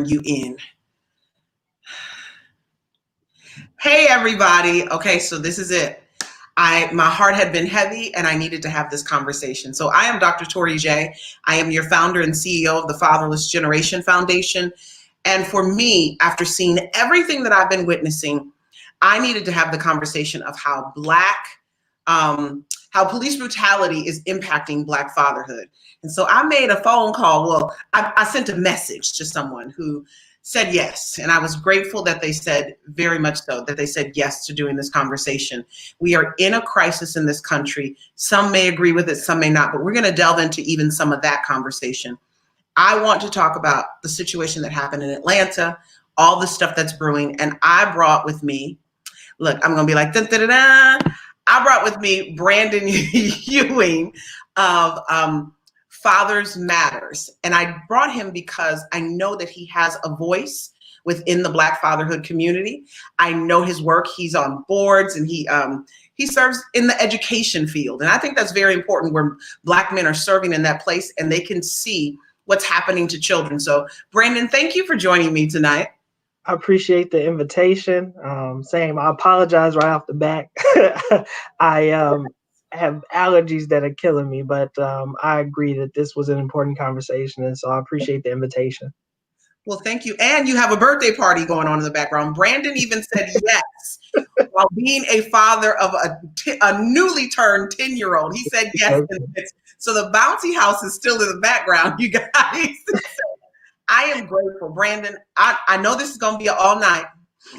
you in. Hey, everybody. Okay, so this is it. My heart had been heavy and I needed to have this conversation. So I am Dr. Torri J. I am your founder and CEO of the Fatherless Generation Foundation. And for me, after seeing everything that I've been witnessing, I needed to have the conversation of how police brutality is impacting Black fatherhood. And so I made a phone call. Well, I sent a message to someone who said yes. And I was grateful that they said, very much so, that they said yes to doing this conversation. We are in a crisis in this country. Some may agree with it, some may not, but we're going to delve into even some of that conversation. I want to talk about the situation that happened in Atlanta, all the stuff that's brewing. And I brought with me, look, I'm going to be like, da, da, da, da. I brought with me Brandon Ewing of Fathers Matters. And I brought him because I know that he has a voice within the Black fatherhood community. I know his work. He's on boards and he serves in the education field. And I think that's very important where Black men are serving in that place and they can see what's happening to children. So Brandon, thank you for joining me tonight. I appreciate the invitation. Same. I apologize right off the bat. I have allergies that are killing me, but I agree that this was an important conversation, and so I appreciate the invitation. Well, thank you. And you have a birthday party going on in the background. Brandon even said yes while being a father of a newly turned 10-year-old. He said yes. So the bouncy house is still in the background, you guys. I am grateful. Brandon, I know this is going to be all night.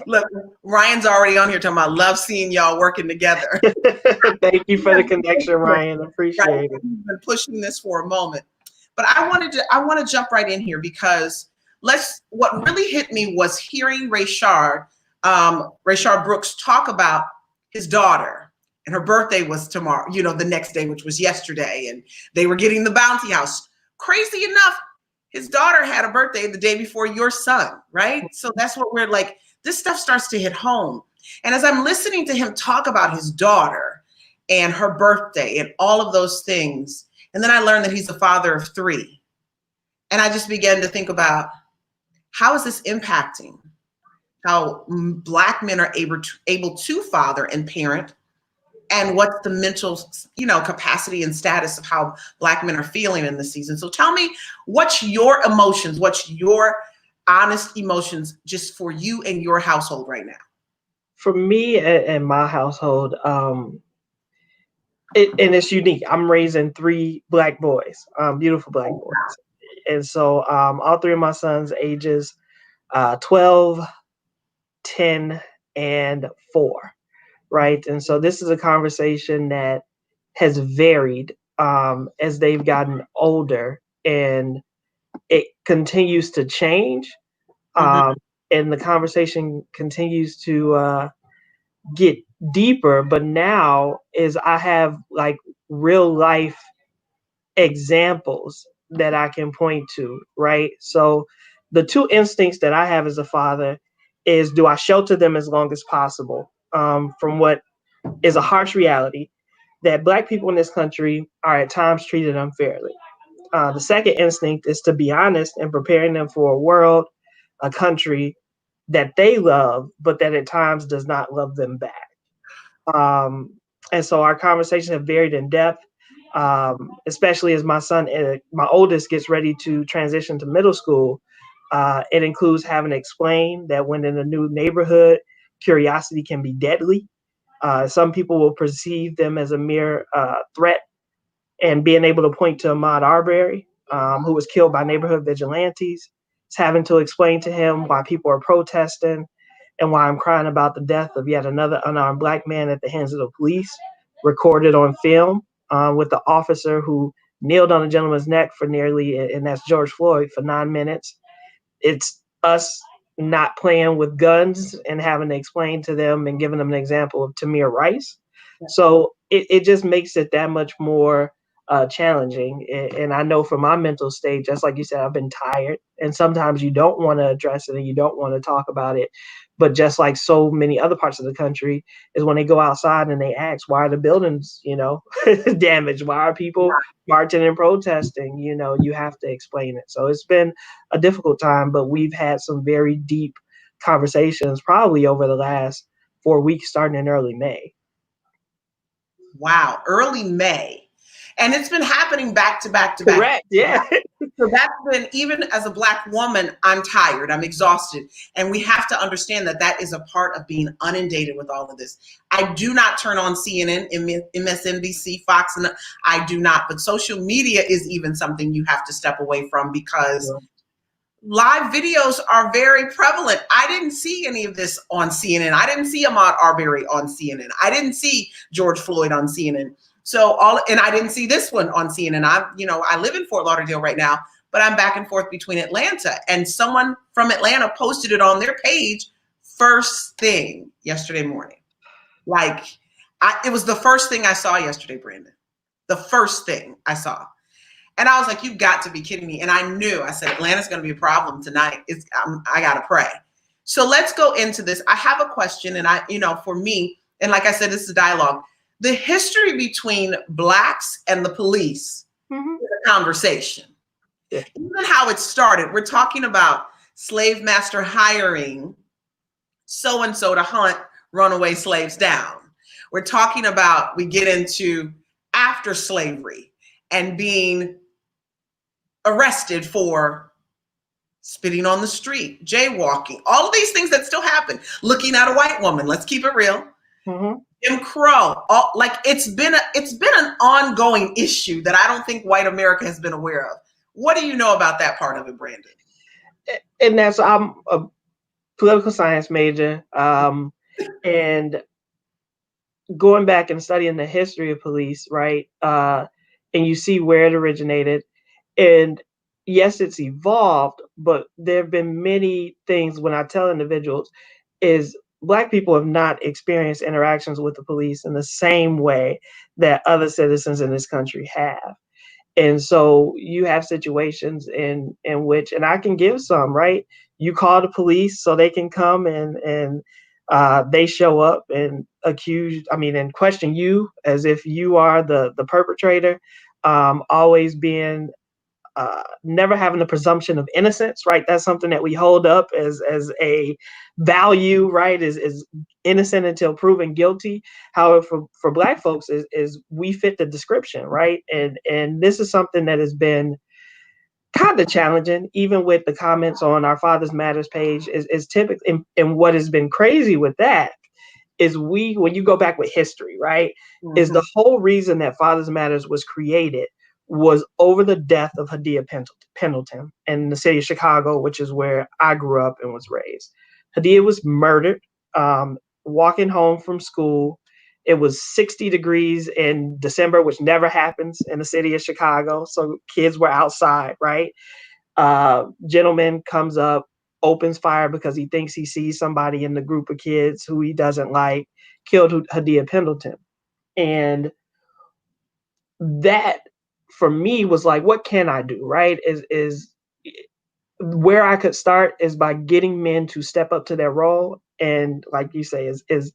Look, Ryan's already on here talking about love seeing y'all working together. Thank you for the connection, Ryan. Appreciate it. We've been pushing this for a moment. But I want to jump right in here because what really hit me was hearing Rayshard Brooks talk about his daughter, and her birthday was tomorrow, the next day, which was yesterday, and they were getting the bounty house. Crazy enough, his daughter had a birthday the day before your son, right? So that's what we're like, this stuff starts to hit home. And as I'm listening to him talk about his daughter and her birthday and all of those things, and then I learned that he's a father of 3. And I just began to think about, how is this impacting how Black men are able to father and parent, and what's the mental, capacity and status of how Black men are feeling in this season. So tell me, what's your emotions? What's your honest emotions just for you and your household right now? For me and my household, and it's unique. I'm raising 3 Black boys, beautiful Black boys. And so all 3 of my sons ages 12, 10, and 4. Right. And so this is a conversation that has varied as they've gotten older, and it continues to change. And the conversation continues to get deeper. But now I have like real life examples that I can point to. Right. So the 2 instincts that I have as a father is, do I shelter them as long as possible from what is a harsh reality that Black people in this country are at times treated unfairly. The second instinct is to be honest and preparing them for a world, a country that they love, but that at times does not love them back. And so our conversations have varied in depth, especially as my son, my oldest, gets ready to transition to middle school. It includes having to explain that when in a new neighborhood, curiosity can be deadly. Some people will perceive them as a mere threat, and being able to point to Ahmaud Arbery, who was killed by neighborhood vigilantes. It's having to explain to him why people are protesting and why I'm crying about the death of yet another unarmed Black man at the hands of the police, recorded on film with the officer who kneeled on a gentleman's neck for and that's George Floyd, for 9 minutes. It's us not playing with guns and having to explain to them and giving them an example of Tamir Rice. So it just makes it that much more challenging. And I know from my mental state, just like you said, I've been tired, and sometimes you don't want to address it and you don't want to talk about it. But just like so many other parts of the country, is when they go outside and they ask, why are the buildings, damaged? Why are people marching and protesting? You have to explain it. So it's been a difficult time, but we've had some very deep conversations probably over the last 4 weeks, starting in early May. Wow, early May. And it's been happening back to back to back. Correct, yeah. So that's been, even as a Black woman, I'm tired, I'm exhausted. And we have to understand that that is a part of being inundated with all of this. I do not turn on CNN, MSNBC, Fox, and I do not. But social media is even something you have to step away from, because live videos are very prevalent. I didn't see any of this on CNN. I didn't see Ahmaud Arbery on CNN. I didn't see George Floyd on CNN. And I didn't see this one on CNN. I live in Fort Lauderdale right now, but I'm back and forth between Atlanta. And someone from Atlanta posted it on their page first thing yesterday morning. It was the first thing I saw yesterday, Brandon. The first thing I saw. And I was like, you've got to be kidding me. And I said, Atlanta's going to be a problem tonight. I got to pray. So let's go into this. I have a question. And for me, and like I said, this is a dialogue. The history between Blacks and the police is a conversation. Yeah. Even how it started. We're talking about slave master hiring so-and-so to hunt runaway slaves down. We're talking about, we get into after slavery and being arrested for spitting on the street, jaywalking, all of these things that still happen. Looking at a white woman, let's keep it real. Jim Crow, it's been an ongoing issue that I don't think white America has been aware of. What do you know about that part of it, Brandon? And I'm a political science major, and going back and studying the history of police, right? And you see where it originated. And yes, it's evolved, but there have been many things when I tell individuals is Black people have not experienced interactions with the police in the same way that other citizens in this country have. And so you have situations in which, and I can give some, right? You call the police so they can come and they show up and and question you as if you are the perpetrator, always being never having the presumption of innocence, right? That's something that we hold up as a value, right? Is innocent until proven guilty. However, for Black folks, is we fit the description, right? And this is something that has been kind of challenging, even with the comments on our Fathers Matters page. Is typically, and what has been crazy with that is when you go back with history, right? Is the whole reason that Fathers Matters was created was over the death of Hadia Pendleton in the city of Chicago, which is where I grew up and was raised. Hadia was murdered, walking home from school. It was 60 degrees in December, which never happens in the city of Chicago. So kids were outside, right? Gentleman comes up, opens fire because he thinks he sees somebody in the group of kids who he doesn't like, killed Hadia Pendleton. And that, for me, was like, what can I do, right? Is where I could start is by getting men to step up to their role. And like you say, is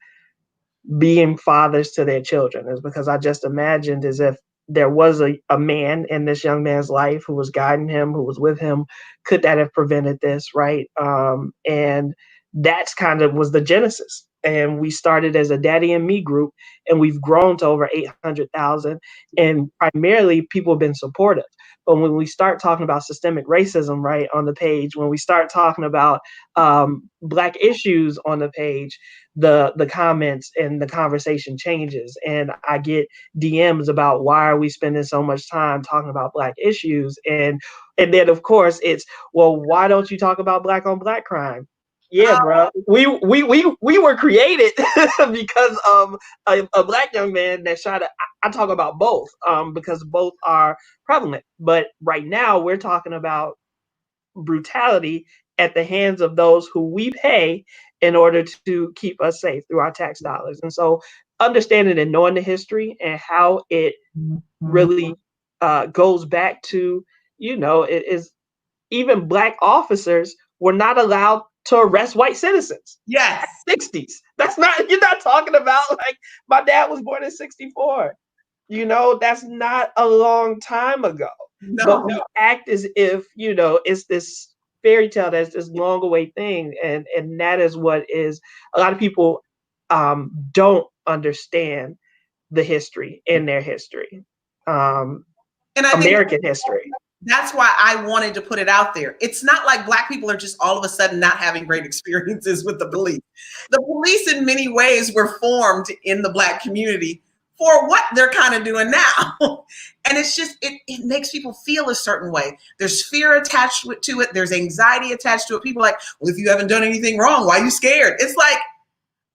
being fathers to their children, is because I just imagined as if there was a man in this young man's life who was guiding him, who was with him. Could that have prevented this, right? And that's kind of was the genesis. And we started as a Daddy and Me group, and we've grown to over 800,000. And primarily, people have been supportive. But when we start talking about systemic racism, right, on the page, when we start talking about Black issues on the page, the comments and the conversation changes. And I get DMs about, why are we spending so much time talking about Black issues? And then, of course, it's, well, why don't you talk about Black on Black crime? Yeah, bro. We were created because of a Black young man that shot I talk about both because both are prevalent. But right now we're talking about brutality at the hands of those who we pay in order to keep us safe through our tax dollars. And so understanding and knowing the history and how it really goes back to, it is even Black officers were not allowed to arrest white citizens. Yes. 60s. That's not, you're not talking about like my dad was born in 64. You know, that's not a long time ago. No. But we act as if, you know, it's this fairy tale that's this long away thing. And that is what is a lot of people don't understand the history in their history. And I American history. That's why I wanted to put it out there. It's not like Black people are just all of a sudden not having great experiences with the police. The police in many ways were formed in the Black community for what they're kind of doing now. And it's just, it makes people feel a certain way. There's fear attached to it. There's anxiety attached to it. People are like, well, if you haven't done anything wrong, why are you scared? It's like,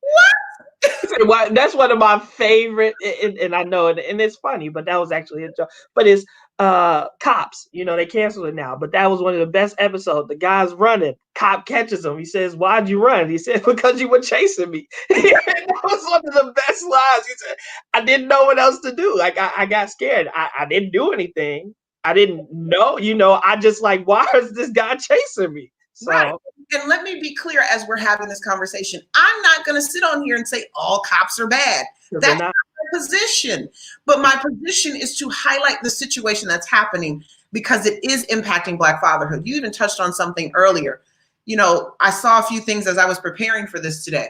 what? That's one of my favorite, and I know, and it's funny, but that was actually a joke. But it's Cops. You know, they canceled it now, but that was one of the best episodes. The guy's running, cop catches him. He says, "Why'd you run?" He said, "Because you were chasing me." That was one of the best lines. He said, "I didn't know what else to do. Like I got scared. I didn't do anything. I didn't know. You know, I just like, why is this guy chasing me?" So. Right. And let me be clear as we're having this conversation, I'm not going to sit on here and say all cops are bad. That's not my position. But my position is to highlight the situation that's happening because it is impacting Black fatherhood. You even touched on something earlier. You know, I saw a few things as I was preparing for this today.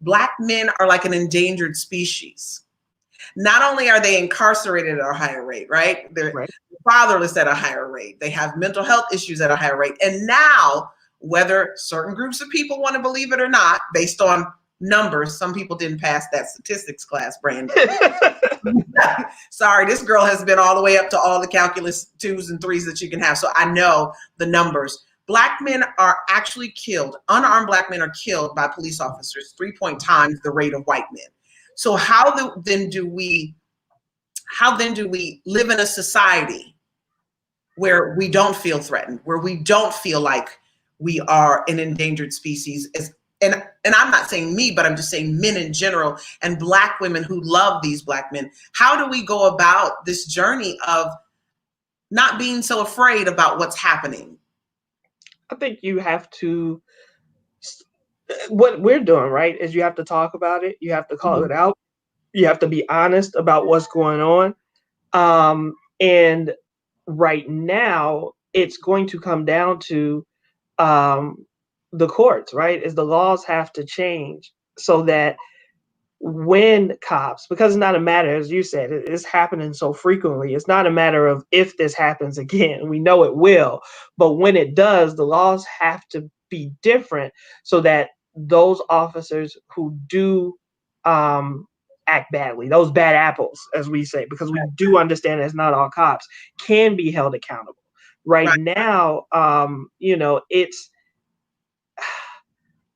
Black men are like an endangered species. Not only are they incarcerated at a higher rate, right? They're fatherless at a higher rate. They have mental health issues at a higher rate. And now, whether certain groups of people want to believe it or not, based on numbers, some people didn't pass that statistics class, Brandon. Sorry, this girl has been all the way up to all the calculus 2s and 3s that you can have. So I know the numbers. Black men are actually killed. Unarmed Black men are killed by police officers 3 times the rate of white men. So how then do we live in a society where we don't feel threatened, where we don't feel like we are an endangered species? And I'm not saying me, but I'm just saying men in general and Black women who love these Black men. How do we go about this journey of not being so afraid about what's happening? I think you have to, what we're doing, right, is you have to talk about it. You have to call it out. You have to be honest about what's going on. And right now, it's going to come down to the courts, right? Is the laws have to change so that when cops, because it's not a matter, as you said, it's happening so frequently. It's not a matter of if this happens again. We know it will, but when it does, the laws have to be different so that those officers who do act badly, those bad apples, as we say, because we do understand it's not all cops, can be held accountable. Right now, you know, it's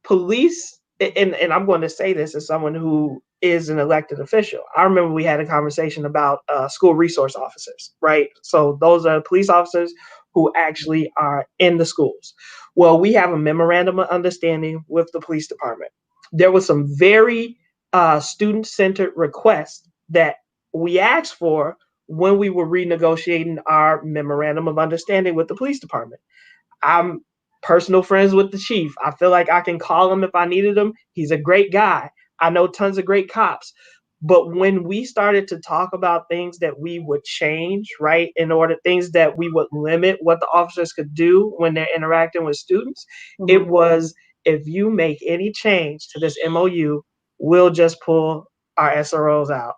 police, and I'm going to say this as someone who is an elected official. I remember we had a conversation about school resource officers, right? So those are police officers who actually are in the schools. Well, we have a memorandum of understanding with the police department. There was some very student-centered requests that we asked for when we were renegotiating our memorandum of understanding with the police department. I'm personal friends with the chief. I feel like I can call him if I needed him. He's a great guy. I know tons of great cops. But when we started to talk about things that we would change, right, in order, things that we would limit what the officers could do when they're interacting with students, it was, if you make any change to this MOU, we'll just pull our SROs out.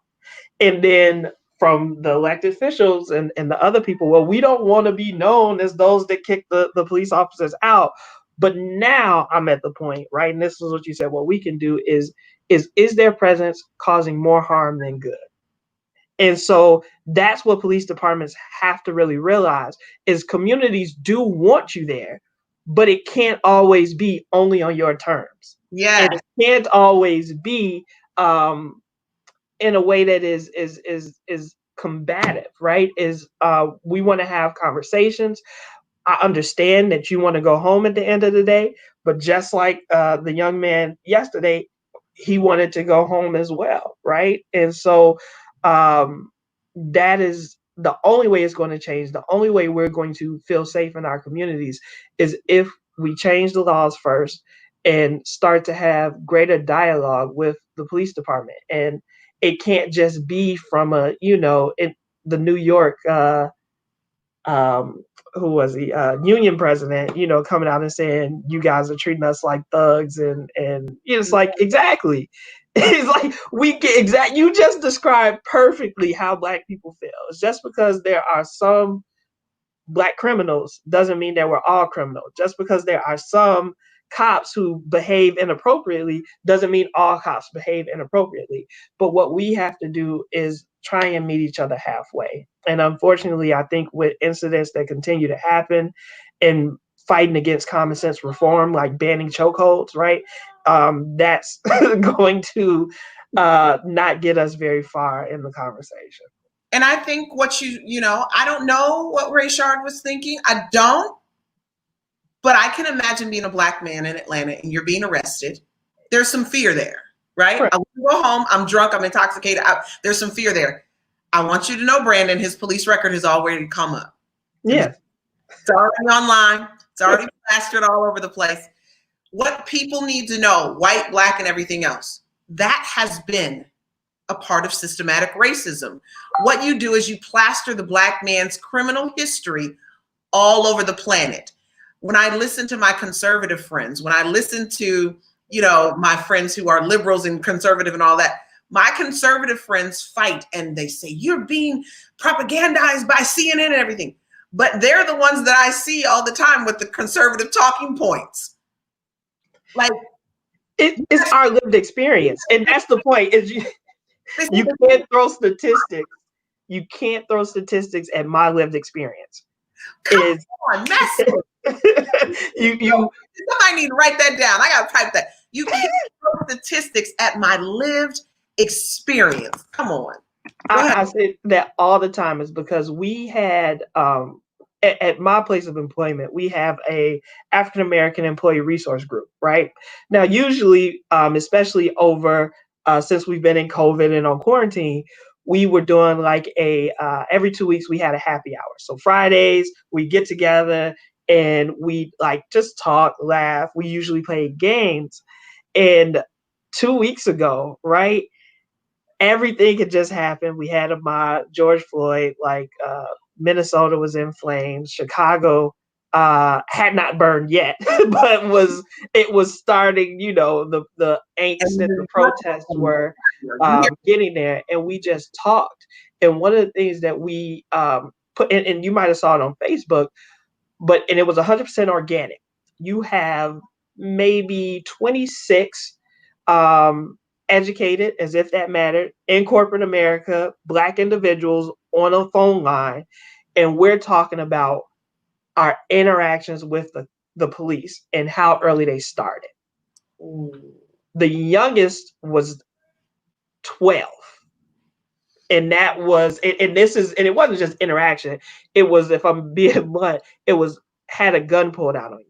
And then from the elected officials and the other people, well, we don't want to be known as those that kick the police officers out. But now I'm at the point, right? And this is what you said, what we can do is their presence causing more harm than good? And so that's what police departments have to really realize is communities do want you there, but it can't always be only on your terms. Yeah. And it can't always be in a way that is combative, right? We want to have conversations. I understand that you want to go home at the end of the day, but just like the young man yesterday, he wanted to go home as well, right? And so that is the only way it's going to change. The only way we're going to feel safe in our communities is if we change the laws first, and start to have greater dialogue with the police department. And it can't just be from the New York, who was he, union president, coming out and saying, you guys are treating us like thugs. And it's like, exactly. It's like, you just described perfectly how Black people feel. It's just because there are some Black criminals doesn't mean that we're all criminals. Just because there are some cops who behave inappropriately doesn't mean all cops behave inappropriately. But what we have to do is try and meet each other halfway. And unfortunately, I think with incidents that continue to happen and fighting against common sense reform, like banning chokeholds, right? That's going to not get us very far in the conversation. And I think I don't know what Rayshard was thinking. I don't. But I can imagine being a Black man in Atlanta and you're being arrested. There's some fear there, right? I want to go home. I'm drunk. I'm intoxicated. There's some fear there. I want you to know, Brandon, his police record has already come up. Yeah. It's already online. It's already plastered all over the place. What people need to know, white, Black, and everything else, that has been a part of systematic racism. What you do is you plaster the Black man's criminal history all over the planet. When I listen to my conservative friends, when I listen to, my friends who are liberals and conservative and all that, my conservative friends fight and they say, you're being propagandized by CNN and everything. But they're the ones that I see all the time with the conservative talking points. Like, it's our lived experience. And that's the point, is you can't throw statistics. You can't throw statistics at my lived experience. Come on, message. Somebody need to write that down. I gotta type that. You can't throw statistics at my lived experience. Come on. I say that all the time is because we had at my place of employment, we have a African American employee resource group, right? Now, usually, especially over since we've been in COVID and on quarantine, we were doing like every 2 weeks we had a happy hour. So Fridays we get together and we like just talk, laugh. We usually play games. And 2 weeks ago, right, everything had just happened. We had a mob, George Floyd, Minnesota was in flames. Chicago had not burned yet, but it was starting, the angst and the protests were getting there, and we just talked. And one of the things that we put in, and you might have saw it on Facebook, and it was 100% organic. You have maybe 26 educated, as if that mattered, in corporate America, Black individuals on a phone line, and we're talking about our interactions with the police and how early they started. The youngest was 12. And that was, and it wasn't just interaction. It was, if I'm being blunt, had a gun pulled out on you.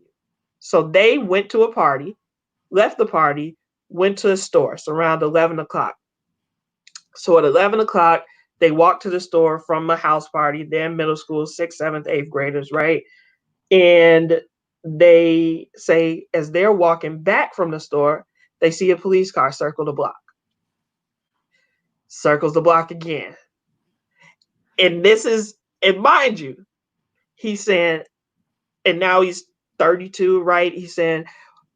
So they went to a party, left the party, went to a store. So around 11 o'clock. So at 11 o'clock, they walked to the store from a house party. They're in middle school, 6th, 7th, 8th graders, right? And they say, as they're walking back from the store, they see a police car circle the block. Circles the block again. And mind you, he's saying, and now he's 32, right? He's saying,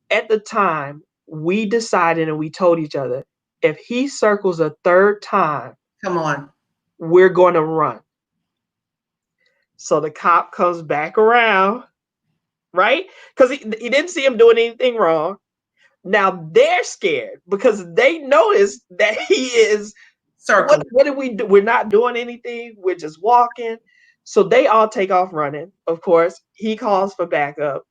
at the time, we decided and we told each other, if he circles a third time, come on, we're going to run. So the cop comes back around, right? Because he didn't see him doing anything wrong. Now they're scared because they noticed that he is circling. What did we do? We're not doing anything. We're just walking. So they all take off running. Of course, he calls for backup.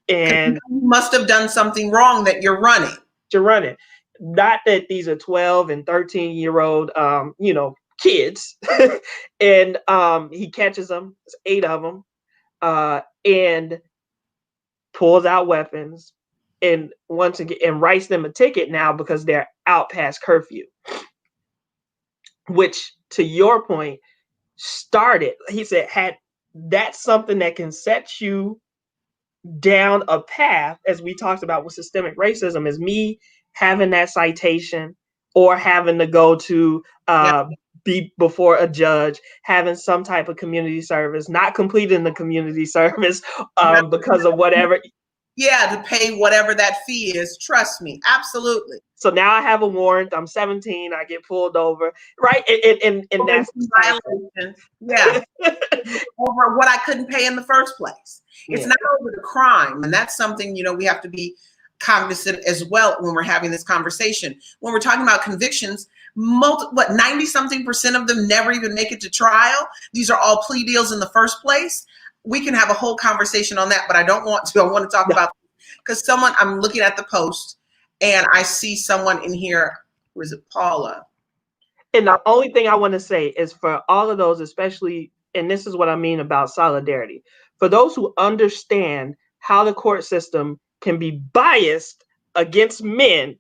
And you must have done something wrong that you're running. You're running. Not that these are 12 and 13-year-old, kids. And he catches them. There's 8 of them. And pulls out weapons and once again and writes them a ticket now because they're out past curfew. Which, to your point, started, he said, that's something that can set you down a path, as we talked about with systemic racism, is me having that citation or having to go to be before a judge, having some type of community service, not completing the community service because of whatever. Yeah, to pay whatever that fee is. Trust me, absolutely. So now I have a warrant. I'm 17. I get pulled over, right? And that's violation. Yeah, over what I couldn't pay in the first place. It's not over the crime, and that's something we have to be cognizant as well when we're having this conversation. When we're talking about convictions, 90-something% of them never even make it to trial. These are all plea deals in the first place. We can have a whole conversation on that, but I don't want to. I want to talk about, because I'm looking at the post and I see someone in here. Who is it? Paula. And the only thing I want to say is for all of those, especially, and this is what I mean about solidarity, for those who understand how the court system can be biased against men,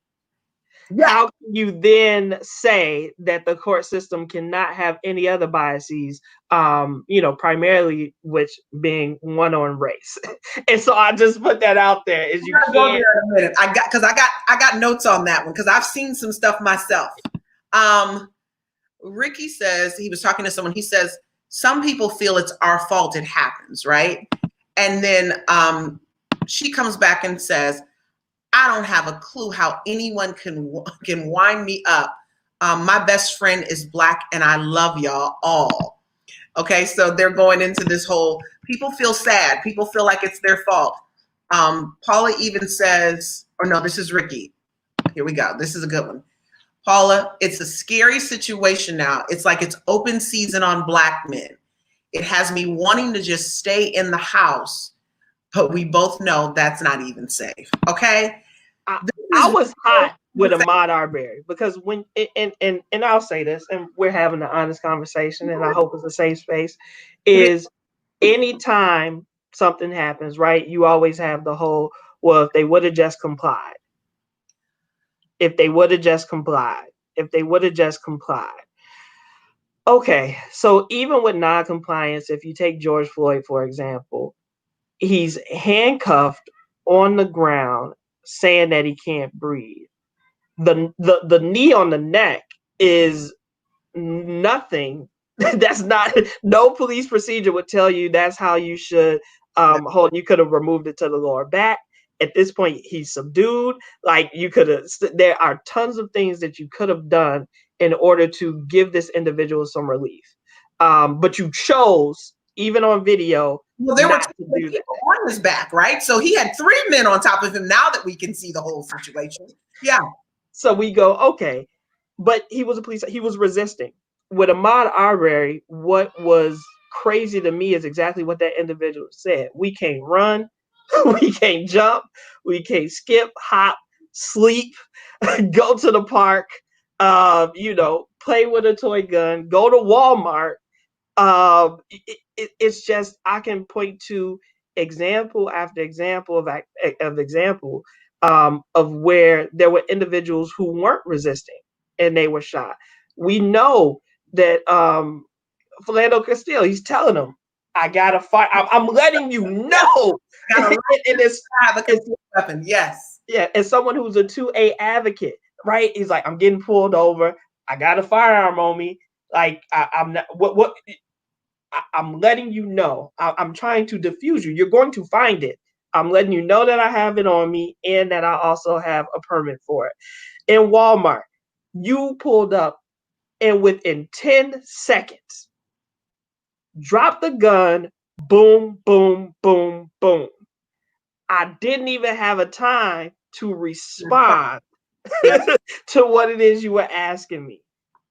how can you then say that the court system cannot have any other biases, primarily which being one on race? And so I just put that out there. Is you can't. Go there in a minute. I got notes on that one because I've seen some stuff myself. Ricky says, he was talking to someone, he says, some people feel it's our fault it happens, right? And then she comes back and says, I don't have a clue how anyone can wind me up. My best friend is Black and I love y'all all. Okay, so they're going into this whole, people feel sad. People feel like it's their fault. Paula even says, or no, this is Ricky. Here we go. This is a good one. Paula, it's a scary situation now. It's like it's open season on Black men. It has me wanting to just stay in the house, but we both know that's not even safe. Okay? I was hot with Ahmaud Arbery because when, and I'll say this, and we're having an honest conversation, and I hope it's a safe space, is anytime something happens, right, you always have the whole, well, if they would have just complied. If they would have just complied. If they would have just complied. Okay, so even with non-compliance, if you take George Floyd, for example, he's handcuffed on the ground saying that he can't breathe. The knee on the neck is nothing. That's not, no police procedure would tell you that's how you should hold. You could have removed it to the lower back. At this point, he's subdued. Like you could have, there are tons of things that you could have done in order to give this individual some relief. But you chose, even on video, there were two people on his back, right? So he had 3 men on top of him now that we can see the whole situation. Yeah. So we go, okay, but he was a police, he was resisting. With Ahmaud Arbery, what was crazy to me is exactly what that individual said. We can't run, we can't jump, we can't skip, hop, sleep, go to the park, play with a toy gun, go to Walmart. It's just, I can point to example after example of example of where there were individuals who weren't resisting and they were shot. We know that Philando Castile, he's telling them, I gotta fight. I'm letting you know. It's weapon. Yes. Yeah, as someone who's a 2A advocate, right? He's like, I'm getting pulled over. I got a firearm on me. Like I'm not. What? I'm letting you know. I'm trying to diffuse you. You're going to find it. I'm letting you know that I have it on me and that I also have a permit for it. In Walmart, you pulled up and within 10 seconds, drop the gun, boom, boom, boom, boom. I didn't even have a time to respond to what it is you were asking me.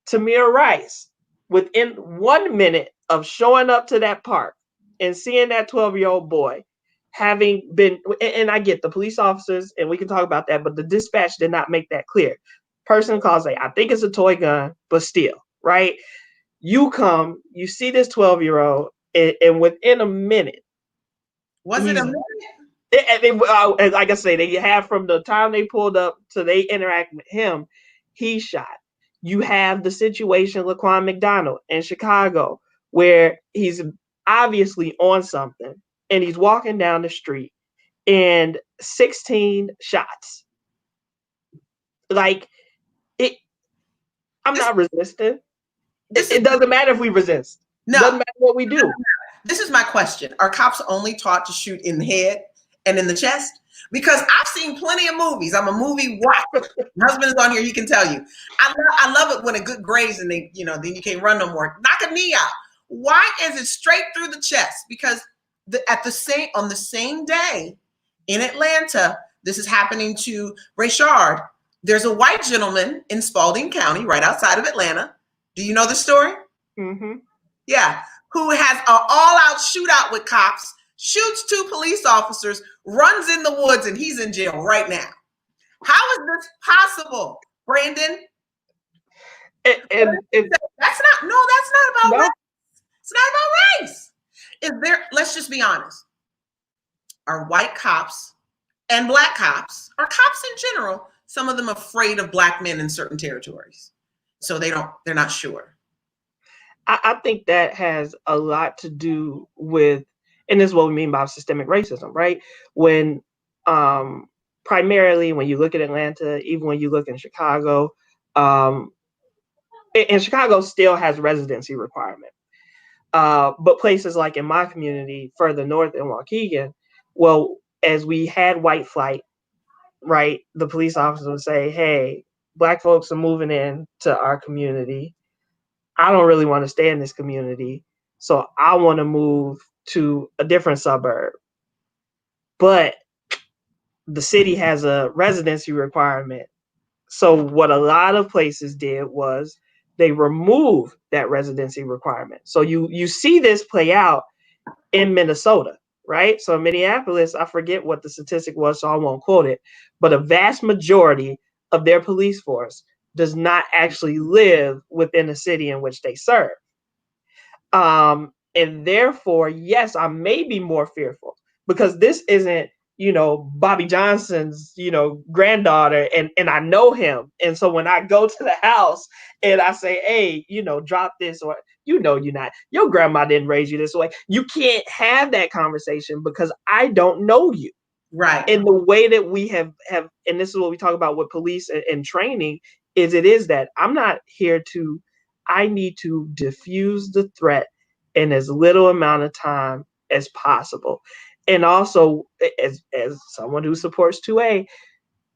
Tamir Rice, within 1 minute of showing up to that park and seeing that 12-year-old boy, having been, and I get the police officers, and we can talk about that, but the dispatch did not make that clear. Person calls, I think it's a toy gun, but still, right? You come, you see this 12-year-old, and within a minute. Was it a minute? Like I say, they have from the time they pulled up to they interact with him, he shot. You have the situation Laquan McDonald in Chicago, where he's obviously on something and he's walking down the street and 16 shots. Like I'm not resisting. It doesn't matter if we resist. No. It doesn't matter what we do. This is my question. Are cops only taught to shoot in the head and in the chest? Because I've seen plenty of movies. I'm a movie watcher. My husband is on here. He can tell you. I love it when a good graze and they, then you can't run no more. Knock a knee out. Why is it straight through the chest? Because on the same day in Atlanta, this is happening to Rayshard. There's a white gentleman in Spalding County, right outside of Atlanta. Do you know the story? Mm-hmm. Yeah. Who has an all-out shootout with cops, shoots 2 police officers, runs in the woods, and he's in jail right now. How is this possible, Brandon? That's not about race. It's not about race. Let's just be honest. Are white cops and black cops, or cops in general, some of them afraid of black men in certain territories? So they're not sure. I think that has a lot to do with, and this is what we mean by systemic racism, right? When primarily when you look at Atlanta, even when you look in Chicago, and Chicago still has residency requirement. But places like in my community, further north in Waukegan, well, as we had white flight, right, the police officer would say, hey, black folks are moving in to our community. I don't really want to stay in this community, so I want to move to a different suburb. But the city has a residency requirement. So what a lot of places did was they removed that residency requirement. So you see this play out in Minnesota, right? So in Minneapolis, I forget what the statistic was, so I won't quote it, but a vast majority of their police force does not actually live within the city in which they serve. And therefore, yes, I may be more fearful because this isn't, Bobby Johnson's, granddaughter, and I know him. And so when I go to the house and I say, hey, drop this, or, you're not, your grandma didn't raise you this way. You can't have that conversation because I don't know you. Right. And the way that we have, and this is what we talk about with police and training, is that I'm not here I need to diffuse the threat in as little amount of time as possible. And also, as someone who supports 2A,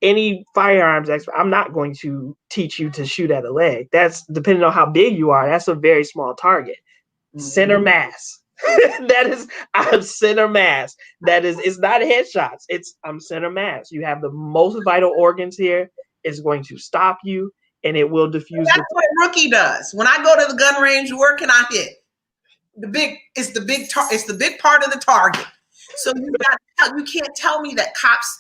any firearms expert, I'm not going to teach you to shoot at a leg. That's depending on how big you are. That's a very small target. Mm-hmm. Center mass. I'm center mass. It's not headshots. I'm center mass. You have the most vital organs here. It's going to stop you, and it will diffuse. That's what Rookie does. When I go to the gun range, where can I hit? It's the big part of the target. So you can't tell me that cops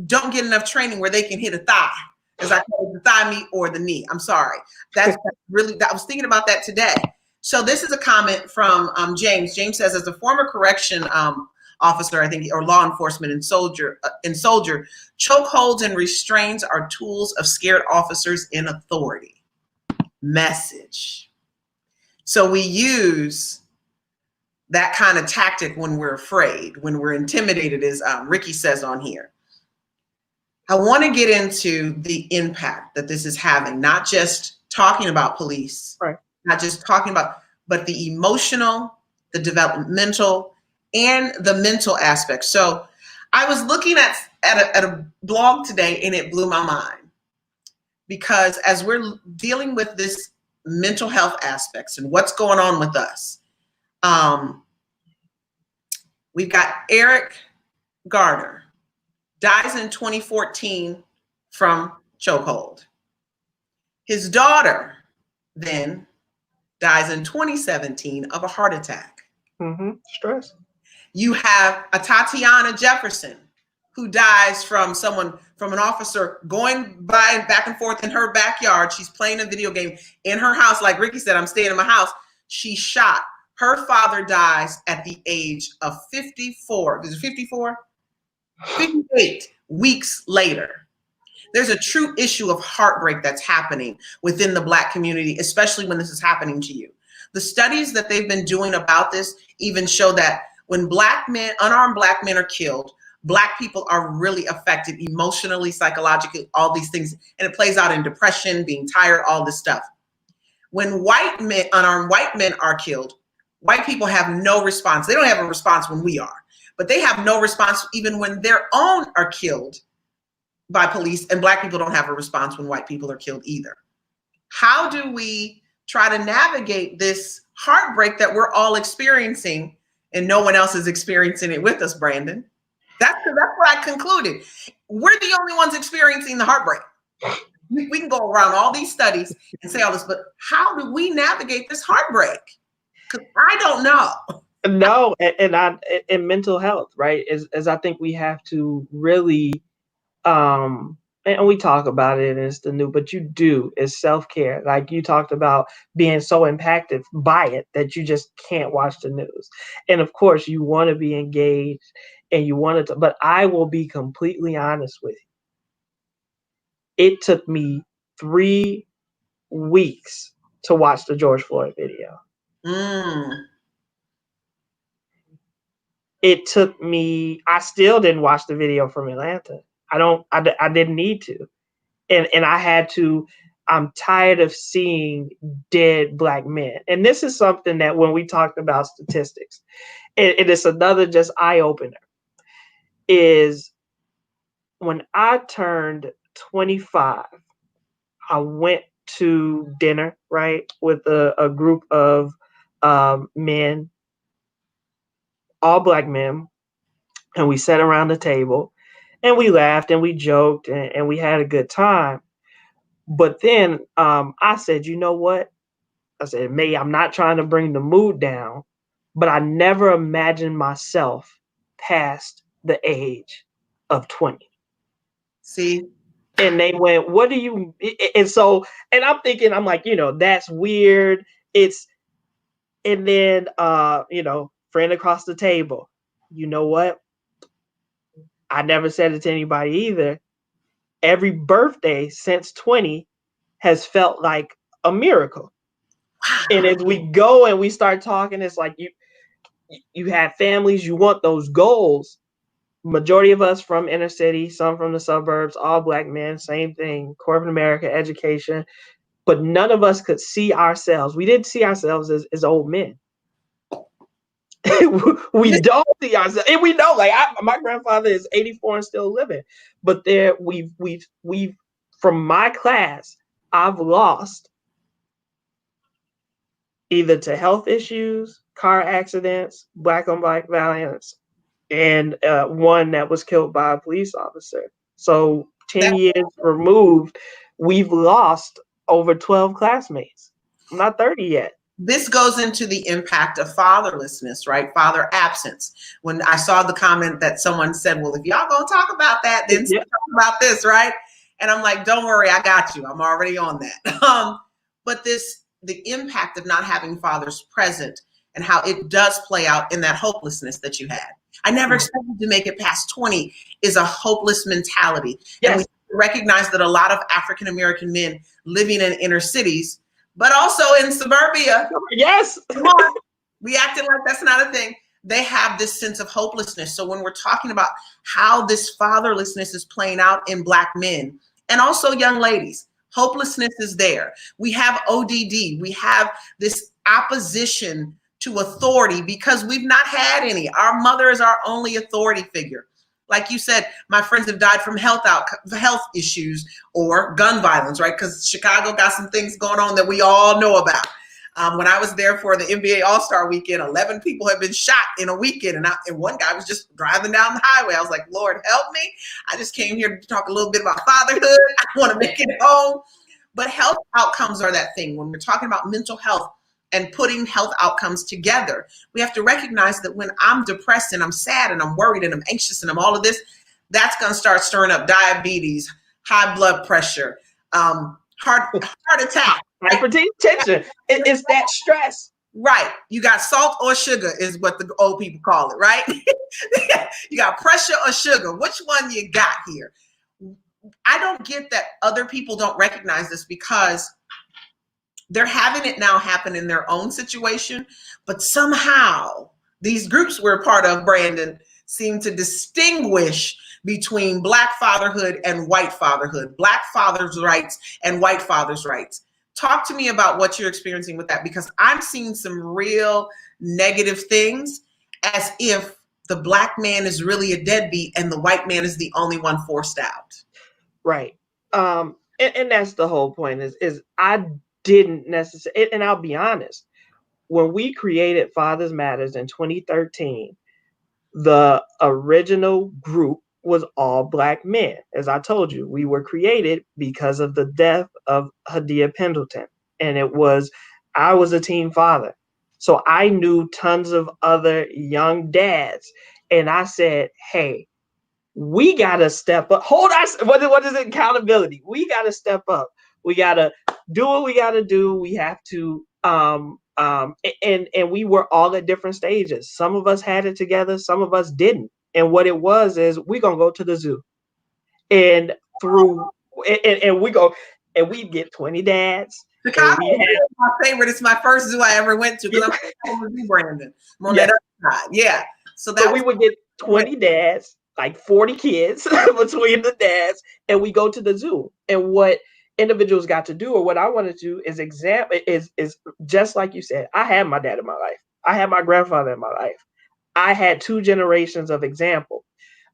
don't get enough training where they can hit a thigh, as I call it, the thigh meat or the knee. I'm sorry. That's really. I was thinking about that today. So this is a comment from James. James says, as a former correction officer, I think, or law enforcement and soldier, chokeholds and restraints are tools of scared officers in authority. Message. So we use that kind of tactic when we're afraid, when we're intimidated, as Ricky says on here. I want to get into the impact that this is having, not just talking about police, right? Not just talking about, but the emotional, the developmental, and the mental aspect. So I was looking at a blog today, and it blew my mind, because as we're dealing with this mental health aspects and what's going on with us, we've got Eric Garner, dies in 2014 from chokehold. His daughter then dies in 2017 of a heart attack. Mm-hmm. Stress. You have a Tatiana Jefferson, who dies from an officer going by back and forth in her backyard. She's playing a video game in her house. Like Ricky said, I'm staying in my house. She's shot. Her father dies at the age of 54. Is it 54? 58 weeks later. There's a true issue of heartbreak that's happening within the Black community, especially when this is happening to you. The studies that they've been doing about this even show that when Black men, unarmed Black men, are killed, Black people are really affected emotionally, psychologically, all these things. And it plays out in depression, being tired, all this stuff. When white men, unarmed white men are killed, white people have no response. They don't have a response when we are, but they have no response even when their own are killed by police, and Black people don't have a response when white people are killed either. How do we try to navigate this heartbreak that we're all experiencing and no one else is experiencing it with us, Brandon? That's what I concluded. We're the only ones experiencing the heartbreak. We can go around all these studies and say all this, but how do we navigate this heartbreak? Because I don't know. No, and mental health, right? Is I think we have to really, and we talk about it, and it's the new, but you do, it's self-care. Like you talked about being so impacted by it that you just can't watch the news. And of course, you want to be engaged and you want to, but I will be completely honest with you. It took me 3 weeks to watch the George Floyd video. It took me, I still didn't watch the video from Atlanta. I didn't need to. And I had to, I'm tired of seeing dead Black men. And this is something that when we talked about statistics, it is another just eye opener, is when I turned 25, I went to dinner, right, with a group of men, all Black men, and we sat around the table and we laughed and we joked and we had a good time. But then I said, you know what? I said, May, I'm not trying to bring the mood down, but I never imagined myself past the age of 20. See? And they went, what do you, and so, and I'm thinking, I'm like, that's weird. And then, friend across the table, you know what? I never said it to anybody either. Every birthday since 20 has felt like a miracle. And as we go and we start talking, it's like you have families, you want those goals. Majority of us from inner city, some from the suburbs, all Black men, same thing, corporate America, education. But none of us could see ourselves. We didn't see ourselves as old men. We don't see ourselves, and we know, like my grandfather is 84 and still living. But there, we've from my class, I've lost either to health issues, car accidents, Black on Black violence, and one that was killed by a police officer. So 10 years removed, we've lost over 12 classmates. I'm not 30 yet. This goes into the impact of fatherlessness, right? Father absence. When I saw the comment that someone said, well, if y'all gonna talk about that, then talk about this, right? And I'm like, don't worry, I got you. I'm already on that. But the impact of not having fathers present and how it does play out in that hopelessness that you had. I never expected to make it past 20 is a hopeless mentality. Yes. And we recognize that a lot of African-American men living in inner cities, but also in suburbia. Yes. We acted like that's not a thing. They have this sense of hopelessness. So when we're talking about how this fatherlessness is playing out in Black men and also young ladies, hopelessness is there. We have ODD. We have this opposition to authority because we've not had any. Our mother is our only authority figure. Like you said, my friends have died from health issues or gun violence, right? Because Chicago got some things going on that we all know about. When I was there for the NBA All-Star Weekend, 11 people had been shot in a weekend, and one guy was just driving down the highway. I was like, Lord, help me. I just came here to talk a little bit about fatherhood. I want to make it home. But health outcomes are that thing. When we're talking about mental health and putting health outcomes together, we have to recognize that when I'm depressed and I'm sad and I'm worried and I'm anxious and I'm all of this, that's going to start stirring up diabetes, high blood pressure, heart attack. Hypertension. It's that stress. Right. You got salt or sugar is what the old people call it, right? You got pressure or sugar. Which one you got here? I don't get that other people don't recognize this because they're having it now happen in their own situation, but somehow these groups we're a part of, Brandon, seem to distinguish between Black fatherhood and white fatherhood, Black fathers' rights and white fathers' rights. Talk to me about what you're experiencing with that, because I'm seeing some real negative things, as if the Black man is really a deadbeat and the white man is the only one forced out. Right. And that's the whole point is I didn't necessarily, and I'll be honest, when we created Fathers Matters in 2013, the original group was all Black men. As I told you, we were created because of the death of Hadia Pendleton. And I was a teen father. So I knew tons of other young dads. And I said, hey, we got to step up. Hold on. What is it? Accountability. We got to step up. We got to do what we got to do. We have to, and we were all at different stages. Some of us had it together. Some of us didn't. And what it was is we're going to go to the zoo and we go and we get 20 dads. Chicago is my favorite. It's my first zoo I ever went to, because I'm from Brandon. I'm on that other side. Yeah. So we would get 20 dads, like 40 kids between the dads, and we go to the zoo. And what individuals got to do, or what I want to do, is is just like you said. I had my dad in my life. I had my grandfather in my life. I had 2 generations of example.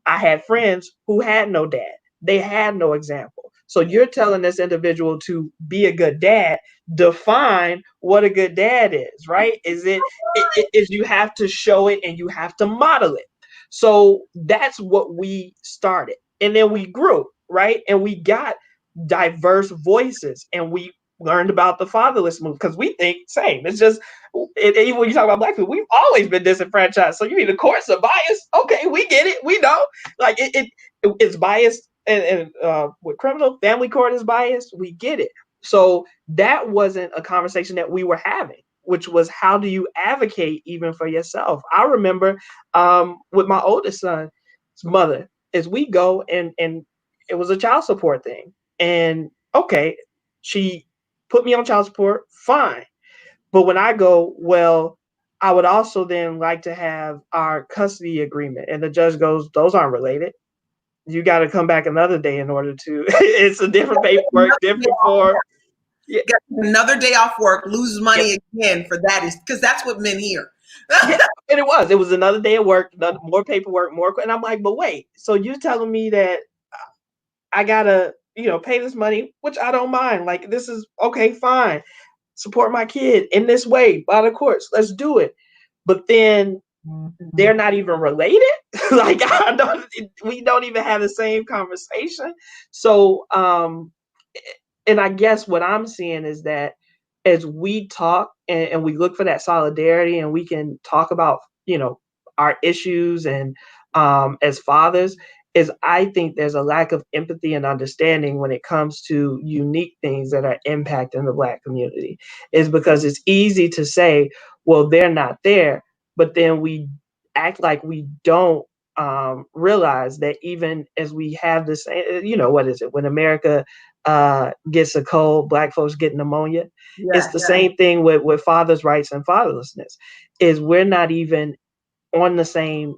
I had friends who had no dad. They had no example. So you're telling this individual to be a good dad. Define what a good dad is, right? Is you have to show it and you have to model it. So that's what we started. And then we grew, right? And we got diverse voices, and we learned about the fatherless movement, because we think same. It's just, even when you talk about Black people, we've always been disenfranchised. So you mean the courts are biased? Okay, we get it. We know. Like it's biased, and with criminal family court is biased. We get it. So that wasn't a conversation that we were having, which was, how do you advocate even for yourself? I remember with my oldest son's mother, as we go and it was a child support thing. And okay, she put me on child support, fine. But when I go, well, I would also then like to have our custody agreement. And the judge goes, those aren't related. You got to come back another day in order to, it's a different paperwork, different form. Yeah. Get another day off work, lose money again for that, is because that's what men hear. And it was another day of work, more paperwork, more. And I'm like, but wait, so you're telling me that I gotta, pay this money, which I don't mind. Like, this is okay, fine. Support my kid in this way by the courts. Let's do it. But then they're not even related. Like, we don't even have the same conversation. So, and I guess what I'm seeing is that as we talk and we look for that solidarity, and we can talk about, our issues and as fathers, is I think there's a lack of empathy and understanding when it comes to unique things that are impacting the Black community. Is because it's easy to say, well, they're not there, but then we act like we don't realize that even as we have this, what is it? When America gets a cold, Black folks get pneumonia. It's the same thing with fathers' rights and fatherlessness. Is we're not even on the same,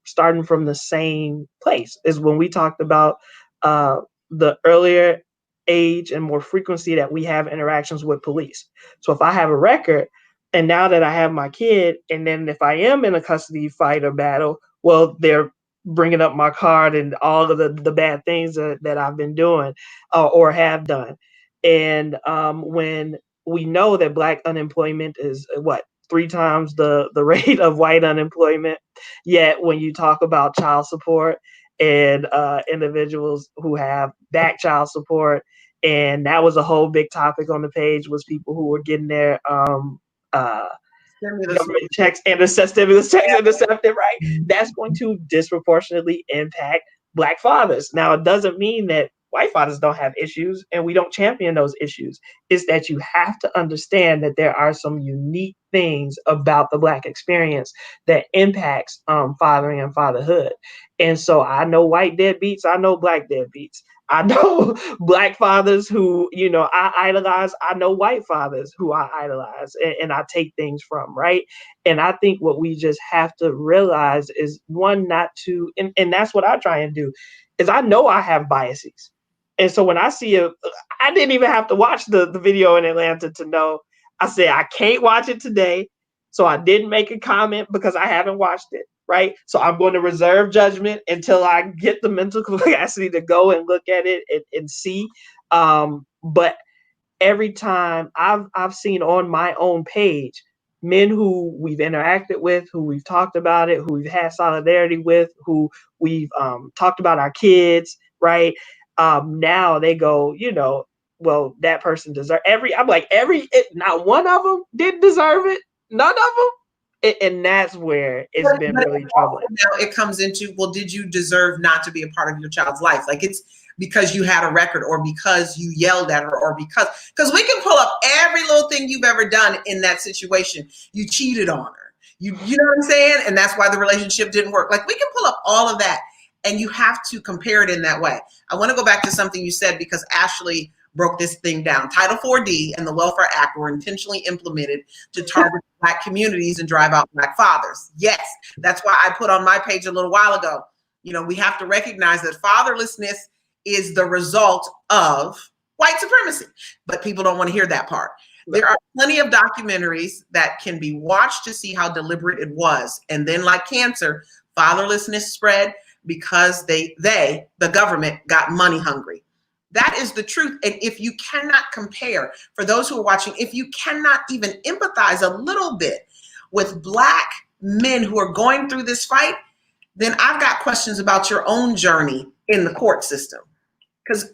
starting from the same place. Is when we talked about the earlier age and more frequency that we have interactions with police. So if I have a record, and now that I have my kid, and then if I am in a custody fight or battle, well, they're bringing up my card and all of the bad things that I've been doing or have done. And when we know that Black unemployment is 3 times the rate of white unemployment, yet when you talk about child support and individuals who have back child support, and that was a whole big topic on the page, was people who were getting their government checks and the stimulus checks intercepted, right? That's going to disproportionately impact Black fathers. Now, it doesn't mean that white fathers don't have issues and we don't champion those issues. It's that you have to understand that there are some unique things about the Black experience that impacts fathering and fatherhood. And so I know white deadbeats, I know Black deadbeats. I know Black fathers who, you know, I idolize. I know white fathers who I idolize and I take things from, right? And I think what we just have to realize is one, not to, and that's what I try and do, is I know I have biases. And so when I see I didn't even have to watch the video in Atlanta to know. I said, I can't watch it today. So I didn't make a comment because I haven't watched it, right? So I'm going to reserve judgment until I get the mental capacity to go and look at it and see. But every time I've seen on my own page men who we've interacted with, who we've talked about it, who we've had solidarity with, who we've talked about our kids, right? Now they go, you know, well, that person deserves I'm like, not one of them did deserve it. None of them. And that's where it's been really troubling. Now it comes into, well, did you deserve not to be a part of your child's life? Like, it's because you had a record, or because you yelled at her, or because we can pull up every little thing you've ever done in that situation. You cheated on her. You know what I'm saying? And that's why the relationship didn't work. Like, we can pull up all of that, and you have to compare it in that way. I want to go back to something you said, because Ashley broke this thing down. Title 4D and the Welfare Act were intentionally implemented to target Black communities and drive out Black fathers. Yes, that's why I put on my page a little while ago, you know, we have to recognize that fatherlessness is the result of white supremacy, but people don't want to hear that part. There are plenty of documentaries that can be watched to see how deliberate it was. And then, like cancer, fatherlessness spread because the government, got money hungry. That is the truth. And if you cannot compare, for those who are watching, if you cannot even empathize a little bit with Black men who are going through this fight, then I've got questions about your own journey in the court system. Because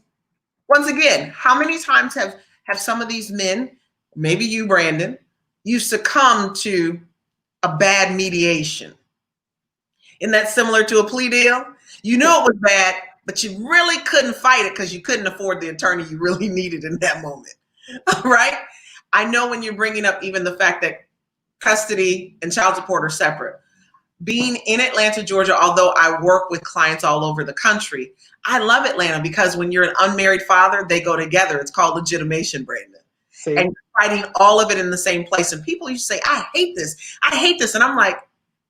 once again, how many times have some of these men, maybe you, Brandon, you succumbed to a bad mediation? Isn't that similar to a plea deal? You know it was bad, but you really couldn't fight it because you couldn't afford the attorney you really needed in that moment, right? I know when you're bringing up even the fact that custody and child support are separate. Being in Atlanta, Georgia, although I work with clients all over the country, I love Atlanta because when you're an unmarried father, they go together. It's called legitimation, Brandon. See? And you're fighting all of it in the same place. And people used to say, I hate this. I hate this. And I'm like,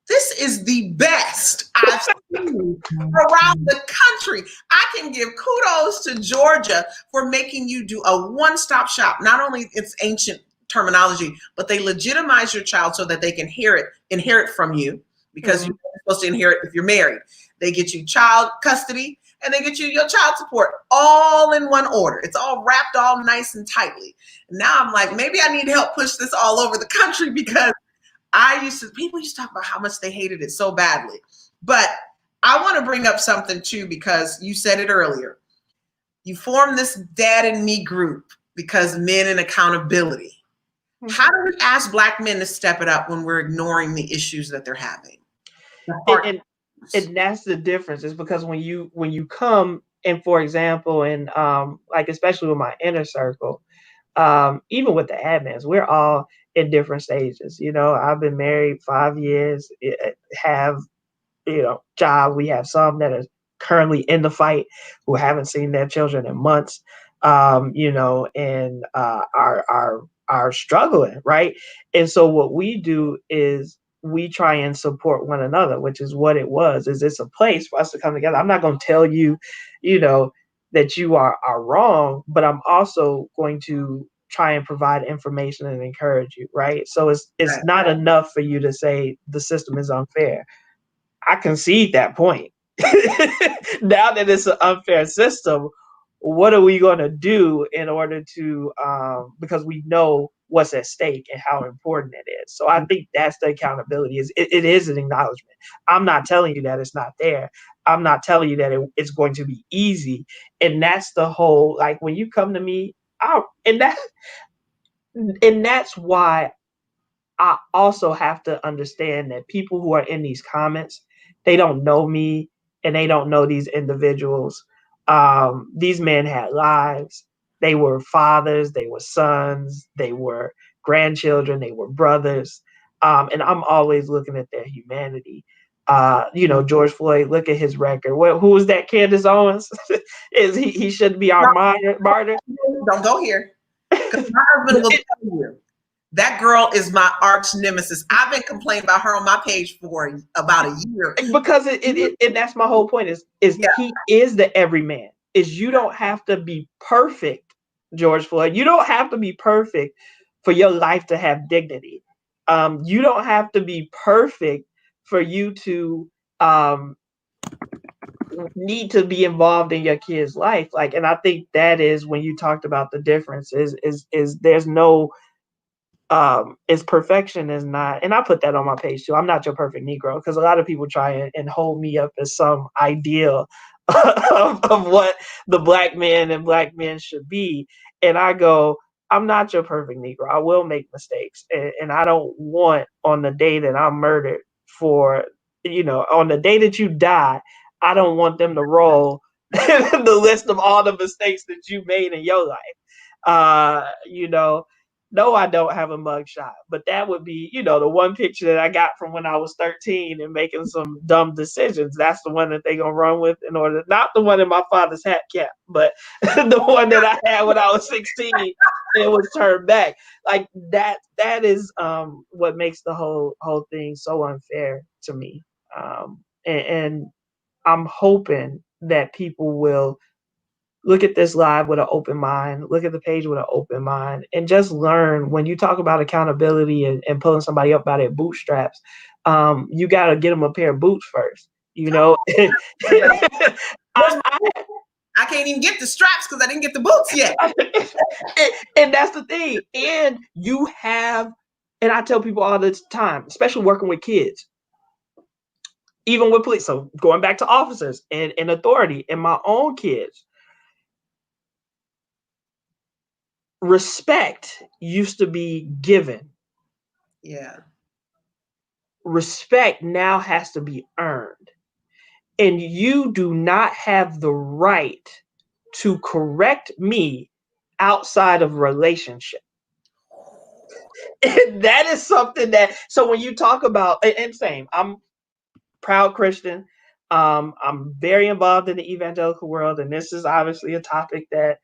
this is the best I've seen around the country. I can give kudos to Georgia for making you do a one-stop shop. Not only it's ancient terminology, but they legitimize your child so that they can inherit from you, because you're supposed to inherit if you're married. They get you child custody and they get you your child support all in one order. It's all wrapped all nice and tightly. Now I'm like, maybe I need to help push this all over the country, because people used to talk about how much they hated it so badly. But I want to bring up something too, because you said it earlier. You formed this Dad and Me group because men and accountability. How do we ask Black men to step it up when we're ignoring the issues that they're having? And that's the difference, is because when you come, and for example, and like especially with my inner circle, even with the admins, we're all in different stages. You know, I've been married 5 years, have, you know, job. We have some that are currently in the fight who haven't seen their children in months, you know, and are struggling, right? And so what we do is we try and support one another, which is what it was. Is it's a place for us to come together. I'm not going to tell you, you know, that you are wrong, but I'm also going to try and provide information and encourage you, right? So it's not enough for you to say the system is unfair. I concede that point. Now that it's an unfair system, what are we going to do in order to, because we know what's at stake and how important it is. So I think that's the accountability. It is an acknowledgement. I'm not telling you that it's not there. I'm not telling you that it's going to be easy. And that's the whole, like, when you come to me, and that's why I also have to understand that people who are in these comments, they don't know me and they don't know these individuals. These men had lives. They were fathers, they were sons, they were grandchildren, they were brothers. And I'm always looking at their humanity. George Floyd, look at his record. Who was that? Candace Owens? He shouldn't be our martyr? Don't go here. Because my husband will tell you, that girl is my arch nemesis. I've been complaining about her on my page for about a year. Because and that's my whole point is he is the everyman. You don't have to be perfect, George Floyd. You don't have to be perfect for your life to have dignity. You don't have to be perfect for you to need to be involved in your kid's life. And I think that is when you talked about the difference is there's no is perfection is not, and I put that on my page too. I'm not your perfect Negro, because a lot of people try and hold me up as some ideal of what the black man and black men should be. And I go, I'm not your perfect Negro. I will make mistakes. And I don't want, on the day that I'm murdered on the day that you die, I don't want them to roll the list of all the mistakes that you made in your life. No, I don't have a mugshot, but that would be, the one picture that I got from when I was 13 and making some dumb decisions. That's the one that they're going to run with, in order, not the one in my father's hat cap, but the one that I had when I was 16 and it was turned back. Like that is what makes the whole thing so unfair to me. And I'm hoping that people will look at this live with an open mind, look at the page with an open mind, and just learn. When you talk about accountability and pulling somebody up by their bootstraps, you got to get them a pair of boots first, I can't even get the straps because I didn't get the boots yet. and that's the thing. And you have, and I tell people all the time, especially working with kids, even with police, so going back to officers and authority and my own kids, respect used to be given. Yeah. Respect now has to be earned. And you do not have the right to correct me outside of relationship. And that is something that, so when you talk about, and same, I'm proud Christian. I'm very involved in the evangelical world, and this is obviously a topic that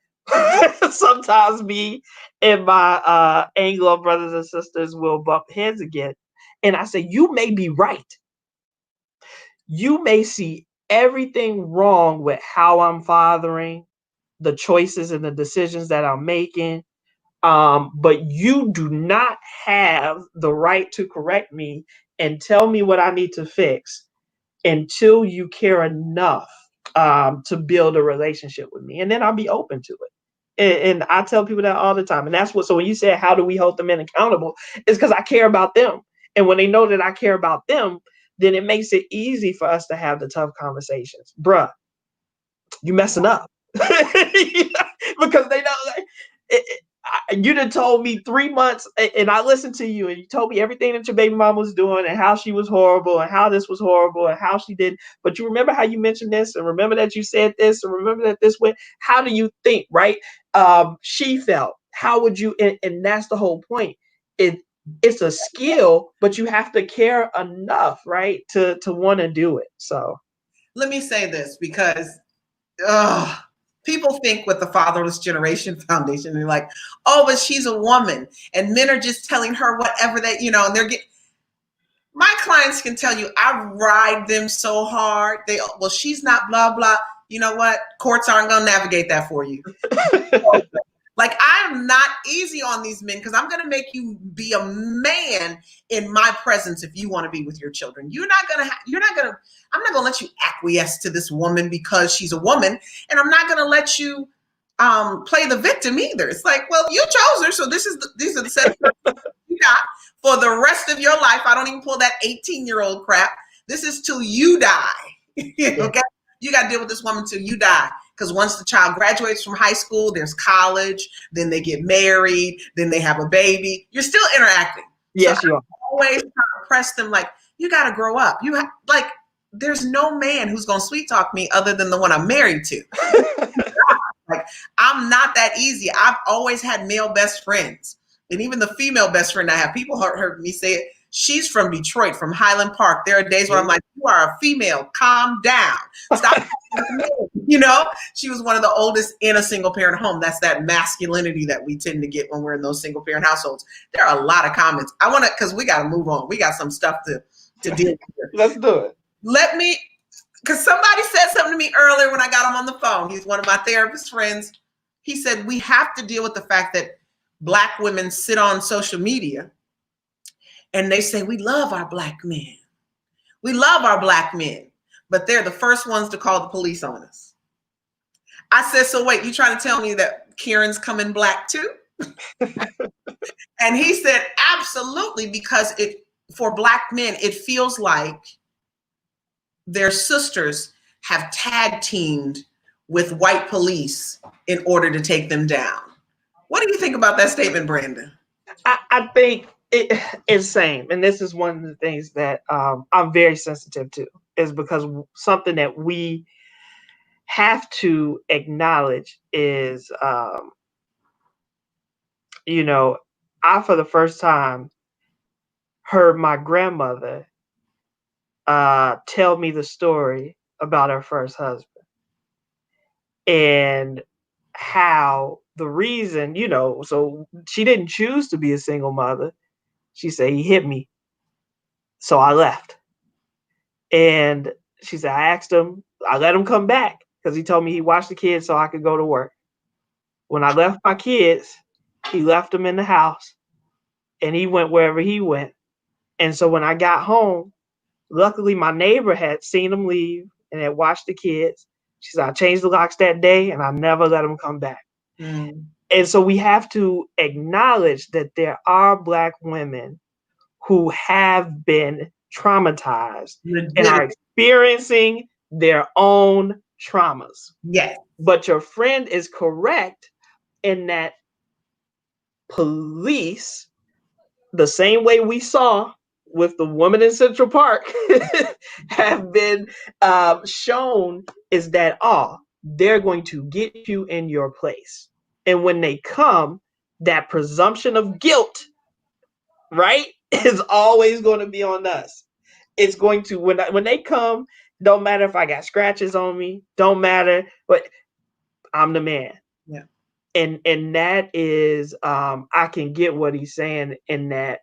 sometimes me and my Anglo brothers and sisters will bump heads again. And I say, you may be right. You may see everything wrong with how I'm fathering, the choices and the decisions that I'm making. But you do not have the right to correct me and tell me what I need to fix until you care enough to build a relationship with me. And then I'll be open to it. And I tell people that all the time. And that's so when you say, how do we hold the men accountable? It's because I care about them. And when they know that I care about them, then it makes it easy for us to have the tough conversations. Bruh, you messing up. Because they know, you done told me 3 months, and I listened to you, and you told me everything that your baby mama was doing and how she was horrible and how this was horrible and how she did. But you remember how you mentioned this, and remember that you said this, and remember that this went. How do you think, right? She felt. How would you? And that's the whole point. It's a skill, but you have to care enough, right, to want to do it. So let me say this, because people think with the Fatherless Generation Foundation, they're like, oh, but she's a woman and men are just telling her whatever they, and they're getting. My clients can tell you, I ride them so hard. Well, she's not blah, blah. You know what? Courts aren't going to navigate that for you. Like, I am not easy on these men, because I'm going to make you be a man in my presence if you want to be with your children. I'm not going to let you acquiesce to this woman because she's a woman. And I'm not going to let you play the victim either. It's like, well, you chose her. So these are the set you got for the rest of your life. I don't even pull that 18-year-old crap. This is till you die. Okay. You got to deal with this woman till you die. Because once the child graduates from high school, there's college, then they get married, then they have a baby. You're still interacting. Yes, you are. Always trying to press them like, you got to grow up. There's no man who's going to sweet talk me other than the one I'm married to. Like, I'm not that easy. I've always had male best friends. And even the female best friend I have, people heard me say it. She's from Detroit, from Highland Park. There are days where I'm like, You are a female. Calm down. Stop. You know, she was one of the oldest in a single parent home. That's that masculinity that we tend to get when we're in those single parent households. There are a lot of comments. I want to, because we got to move on. We got some stuff to deal with here. Let's do it. Let me, because somebody said something to me earlier when I got him on the phone. He's one of my therapist friends. He said, we have to deal with the fact that Black women sit on social media and they say, we love our Black men. We love our Black men, but they're the first ones to call the police on us. I said, so wait, you trying to tell me that Kieran's coming Black too? And he said, absolutely, because for Black men, it feels like their sisters have tag teamed with white police in order to take them down. What do you think about that statement, Brandon? I think it's same. And this is one of the things that I'm very sensitive to, is because something that we have to acknowledge is, you know, I, for the first time, heard my grandmother tell me the story about her first husband and how the reason, you know, so she didn't choose to be a single mother. She said, he hit me, so I left. And she said, I asked him, I let him come back because he told me he watched the kids so I could go to work. When I left my kids, he left them in the house and he went wherever he went. And so when I got home, luckily my neighbor had seen him leave and had watched the kids. She said, I changed the locks that day and I never let him come back. Mm. And so we have to acknowledge that there are Black women who have been traumatized and are experiencing their own traumas. Yes. But your friend is correct in that police, the same way we saw with the woman in Central Park, have been shown is that, they're going to get you in your place. And when they come, that presumption of guilt, right, is always going to be on us. It's going to, when they come, don't matter if I got scratches on me, don't matter, but I'm the man. Yeah. And that is, I can get what he's saying in that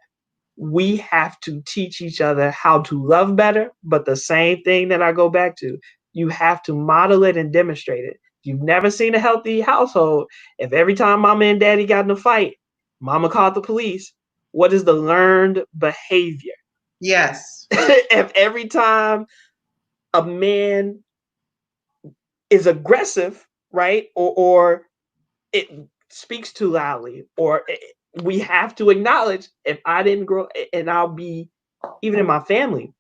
we have to teach each other how to love better. But the same thing that I go back to, you have to model it and demonstrate it. You've never seen a healthy household. If every time mama and daddy got in a fight, mama called the police, what is the learned behavior? Yes. If every time a man is aggressive, right, or it speaks too loudly, or we have to acknowledge, if I didn't grow, and I'll be, even in my family,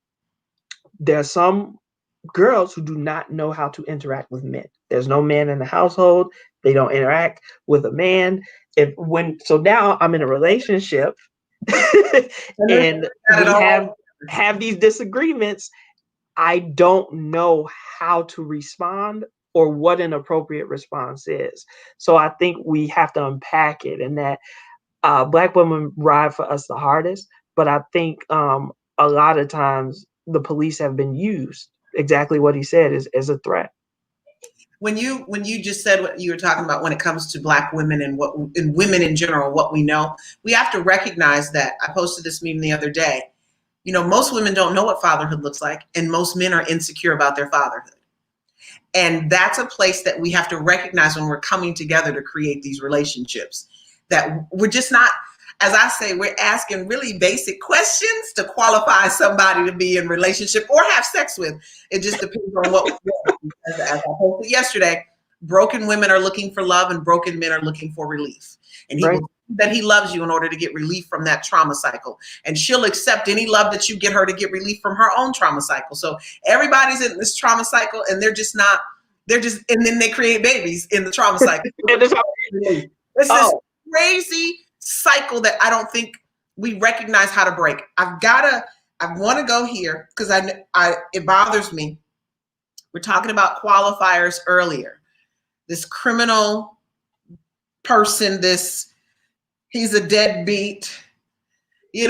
there are some girls who do not know how to interact with men. There's no man in the household. They don't interact with a man. So now I'm in a relationship and we have these disagreements. I don't know how to respond or what an appropriate response is. So I think we have to unpack it, and that Black women ride for us the hardest. But I think a lot of times the police have been used, exactly what he said, as a threat. When you just said what you were talking about when it comes to Black women and women in general, what we know, we have to recognize that. I posted this meme the other day. You know, most women don't know what fatherhood looks like, and most men are insecure about their fatherhood. And that's a place that we have to recognize when we're coming together to create these relationships, that we're just not, as I say, we're asking really basic questions to qualify somebody to be in relationship or have sex with. It just depends on what we want. As I posted yesterday, broken women are looking for love and broken men are looking for relief. And he will that he loves you in order to get relief from that trauma cycle. And she'll accept any love that you get her to get relief from her own trauma cycle. So everybody's in this trauma cycle and and then they create babies in the trauma cycle. It's this crazy cycle that I don't think we recognize how to break. I want to go here because it bothers me. We're talking about qualifiers earlier. This criminal person, he's a deadbeat,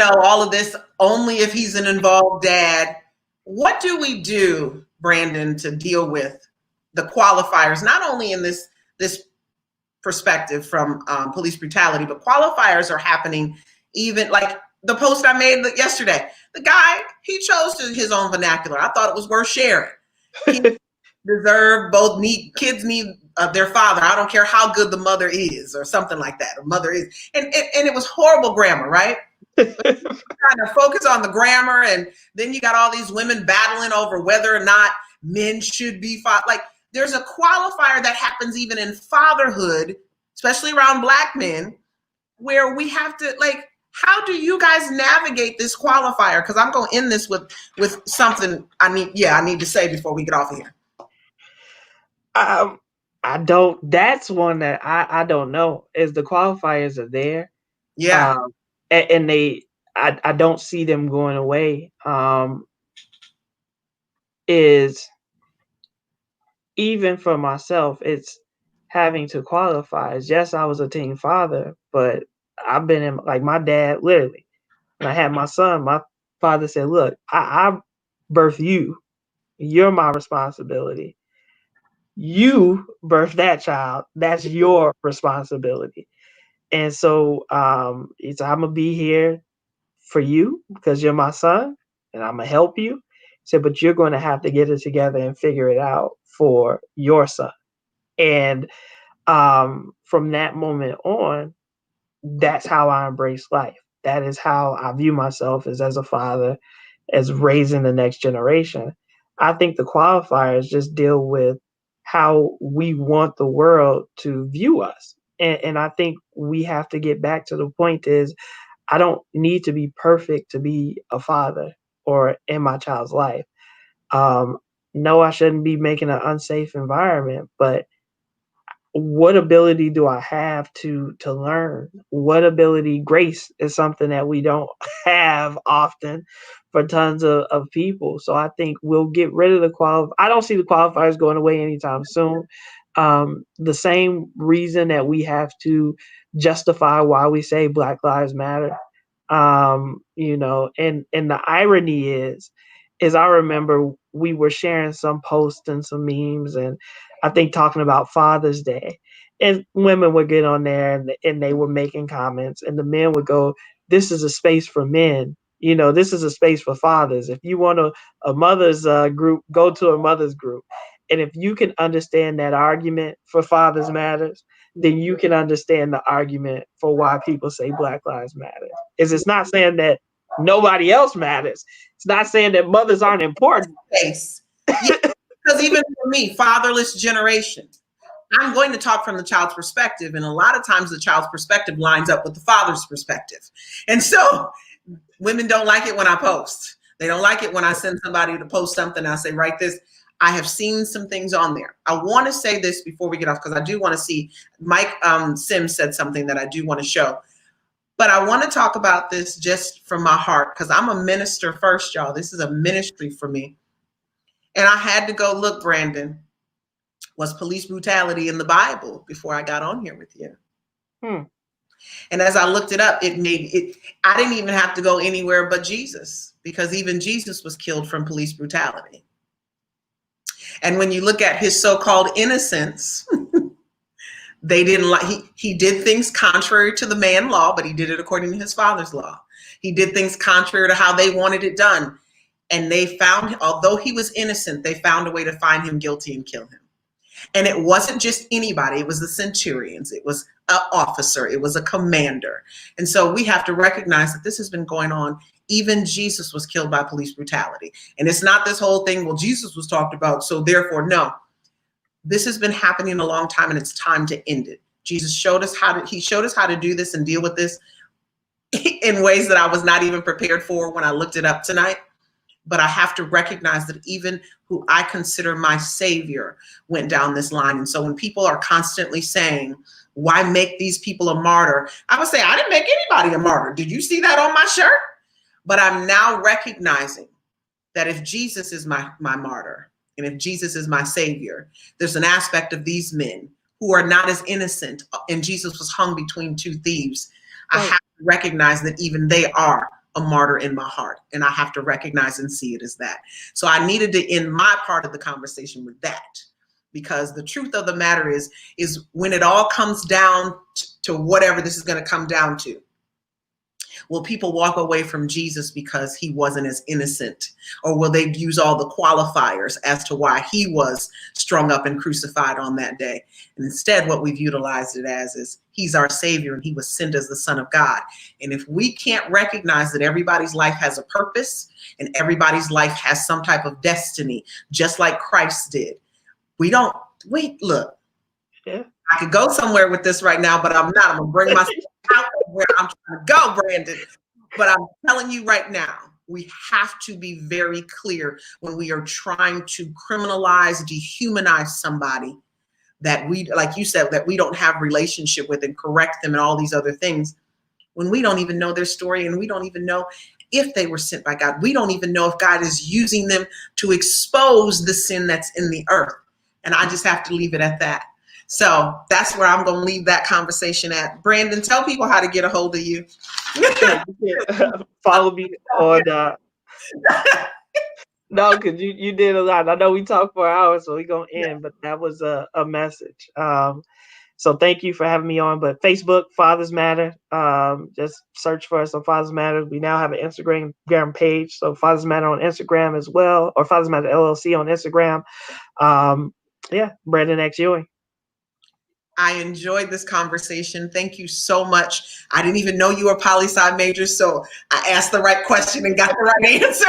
all of this, only if he's an involved dad. what do we do, Brandon, to deal with the qualifiers, not only in this perspective from police brutality, but qualifiers are happening even like the post I made yesterday. The guy, he chose his own vernacular. I thought it was worth sharing. He deserve kids need their father. I don't care how good the mother is or something like that. Or mother is. And it was horrible grammar, right? Trying to focus on the grammar, and then you got all these women battling over whether or not men should be like there's a qualifier that happens even in fatherhood, especially around Black men, where we have to like, how do you guys navigate this qualifier? Because I'm going to end this with something I need to say before we get off of here. I don't. That's one that I don't know. Is the qualifiers are there? Yeah. And I don't see them going away. Is even for myself, it's having to qualify. Yes, I was a teen father, but I've been in, like, my dad, literally, when I had my son, my father said, look, I birthed you. You're my responsibility. You birthed that child. That's your responsibility. And so I'm going to be here for you because you're my son and I'm going to help you. Said, but you're going to have to get it together and figure it out for your son. And from that moment on, that's how I embrace life. That is how I view myself as a father, as raising the next generation. I think the qualifiers just deal with how we want the world to view us. And I think we have to get back to the point is I don't need to be perfect to be a father or in my child's life. No, I shouldn't be making an unsafe environment, but what ability do I have to learn? What ability? Grace is something that we don't have often for tons of people. So I think we'll get rid of the I don't see the qualifiers going away anytime soon. The same reason that we have to justify why we say Black Lives Matter. And the irony is I remember we were sharing some posts and some memes, and I think talking about Father's Day, and women would get on there and they were making comments, and the men would go, "This is a space for men. This is a space for fathers. If you want a mother's group, go to a mother's group." And if you can understand that argument for Fathers Matters, then you can understand the argument for why people say Black Lives Matter. It's not saying that nobody else matters. It's not saying that mothers aren't important. Yes, because even for me, fatherless generation, I'm going to talk from the child's perspective. And a lot of times the child's perspective lines up with the father's perspective. And so women don't like it when I post. They don't like it when I send somebody to post something. I say, write this. I have seen some things on there. I want to say this before we get off, because I do want to see Mike Sims said something that I do want to show. But I want to talk about this just from my heart, because I'm a minister first, y'all. This is a ministry for me. And I had to go look, Brandon, was police brutality in the Bible before I got on here with you. And as I looked it up, I didn't even have to go anywhere but Jesus, because even Jesus was killed from police brutality. And when you look at his so-called innocence, they didn't like, he did things contrary to the man law, but he did it according to his father's law. He did things contrary to how they wanted it done. And they found him, although he was innocent, they found a way to find him guilty and kill him. And it wasn't just anybody. It was the centurions. It was an officer. It was a commander. And so we have to recognize that this has been going on. Even Jesus was killed by police brutality. And it's not this whole thing, well, Jesus was talked about, so therefore, no. This has been happening a long time, and it's time to end it. Jesus showed us how to do this and deal with this in ways that I was not even prepared for when I looked it up tonight. But I have to recognize that even who I consider my savior went down this line. And so when people are constantly saying, why make these people a martyr? I would say, I didn't make anybody a martyr. Did you see that on my shirt? But I'm now recognizing that if Jesus is my martyr, and if Jesus is my savior, there's an aspect of these men who are not as innocent, and Jesus was hung between two thieves. I have to recognize that even they are a martyr in my heart. And I have to recognize and see it as that. So I needed to end my part of the conversation with that, because the truth of the matter is when it all comes down to whatever this is going to come down to, will people walk away from Jesus because he wasn't as innocent? Or will they use all the qualifiers as to why he was strung up and crucified on that day? And instead, what we've utilized it as is he's our savior and he was sent as the Son of God. And if we can't recognize that everybody's life has a purpose and everybody's life has some type of destiny, just like Christ did, we don't, wait, look, yeah. I could go somewhere with this right now, but I'm not. I'm going to bring myself out of where I'm trying to go, Brandon. But I'm telling you right now, we have to be very clear when we are trying to criminalize, dehumanize somebody that we, like you said, that we don't have relationship with, and correct them and all these other things, when we don't even know their story and we don't even know if they were sent by God. We don't even know if God is using them to expose the sin that's in the earth. And I just have to leave it at that. So that's where I'm going to leave that conversation at. Brandon, tell people how to get a hold of you. Follow me on no, because you did a lot. I know we talked for hours, so we're going to end, but that was a message. So thank you for having me on. But Facebook, Fathers Matter. Just search for us on Fathers Matter. We now have an Instagram page. So Fathers Matter on Instagram as well, or Fathers Matter LLC on Instagram. Brandon X Ewing. I enjoyed this conversation. Thank you so much. I didn't even know you were a poli-sci major, so I asked the right question and got the right answer.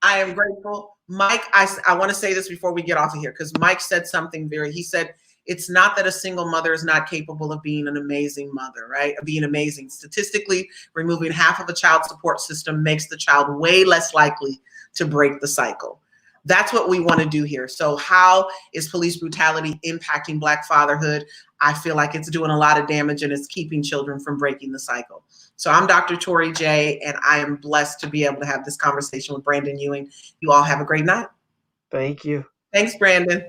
I am grateful. Mike, I want to say this before we get off of here, because Mike said something he said, it's not that a single mother is not capable of being an amazing mother, right? Of being amazing. Statistically, removing half of a child support system makes the child way less likely to break the cycle. That's what we want to do here. So how is police brutality impacting Black fatherhood? I feel like it's doing a lot of damage and it's keeping children from breaking the cycle. So I'm Dr. Torri J, and I am blessed to be able to have this conversation with Brandon Ewing. You all have a great night. Thank you. Thanks, Brandon.